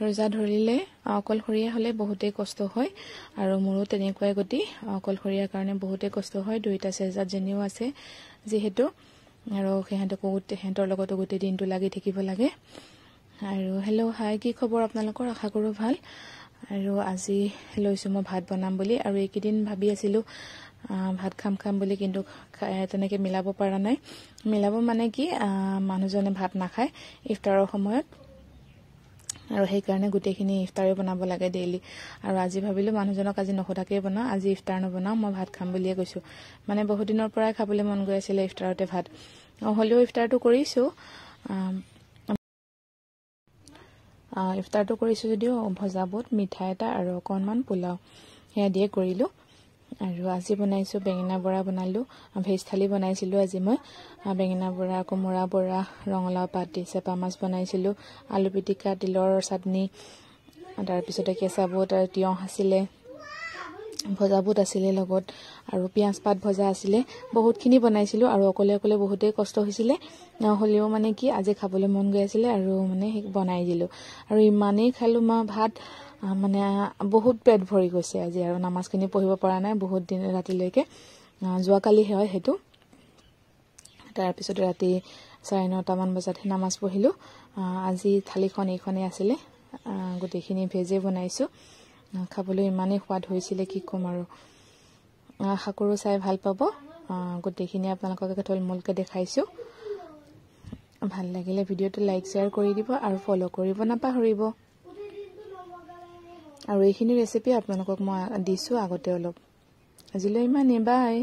ৰোজা ধৰিলে অকলশৰীয়া হলে বহুতেই কষ্ট হয় আৰু মোৰো তেনেকুৱাই গতি অকলশৰীয়াৰ কাৰণে বহুতেই কষ্ট হয় দুইটা চেজাত জেনিও আছে যেহেতু আৰু সিহঁতৰ লগতো গোটেই দিনটো লাগি থাকিব লাগে আৰু হেল্ল' হাই কি খবৰ আপোনালোকৰ আশা কৰো ভাল আৰু আজি লৈছো মই ভাত বনাম বুলি আৰু এইকেইদিন ভাবি আছিলো ভাত খাম বুলি কিন্তু তেনেকে মিলাব পৰা নাই মিলাব মানে কি মানুহজনে ভাত নাখায় ইফতাৰৰ সময়ত আৰু সেই কাৰণে গুটেখিনি ইফতাৰে বনাব লাগে ডেইলি আৰু আজি ভাবিলো মানুহজনক আজি নখোটাকে বনাও আজি ইফতাৰ নবনাও মই ভাত খাম বুলিয়ে কৈছো মানে বহুত দিনৰ পৰাই খাবলৈ মন গৈ আছিল ইফতাৰতে ভাত হলিও ইফতাৰটো কৰিছো যদিও ভজা বুট মিঠাই এটা আৰু অকণমান পোলাও সেয়া দিয়ে কৰিলো আৰু আজি বনাইছো বেঙেনা বৰা বনালো ভেজ থালি বনাইছিলো আজি মই বেঙেনা বৰা কোমোৰা বৰা ৰঙলাও পাত দি চেপা মাছ বনাইছিলো আলু পিটিকা তিলৰ চাটনি তাৰ পিছতে কেঁচা বুট আৰু তিয়হ আছিলে ভজা বুট আছিলে লগত আৰু পিয়াজ পাত ভজা আছিলে বহুতখিনি বনাইছিলো আৰু অকলে বহুতেই কষ্ট হৈছিলে হলিও মানে কি আজি খাবলৈ মন গৈ আছিলে আৰু মানে বনাই দিলো আৰু ইমানেই খালো মই ভাত মানে বহুত পেট ভৰি গৈছে আজি আৰু নামাজখিনি পঢ়িব পৰা নাই বহুত দিন ৰাতিলৈকে যোৱাকালি হয় হেতু তাৰ পিছত ৰাতি 9:30 মান বজাত নামাজ পঢ়িলো আজি থালিখন এইখনে আছিলে গোটেইখিনি ভেজে বনাইছো খাবলৈ ইমানেই সোৱাদ হৈছিলে কি কম আৰু আশা কৰো চাই ভাল পাব গোটেইখিনি আপোনালোকক থলমূলকে দেখাইছো ভাল লাগিলে ভিডিঅটো লাইক শেয়াৰ কৰি দিব আৰু ফলো কৰিব নাপাহৰিব আৰু এইখিনি ৰেচিপি আপোনালোকক মই দিছো আগতে অলপ আজিলৈ ইমানেই বাই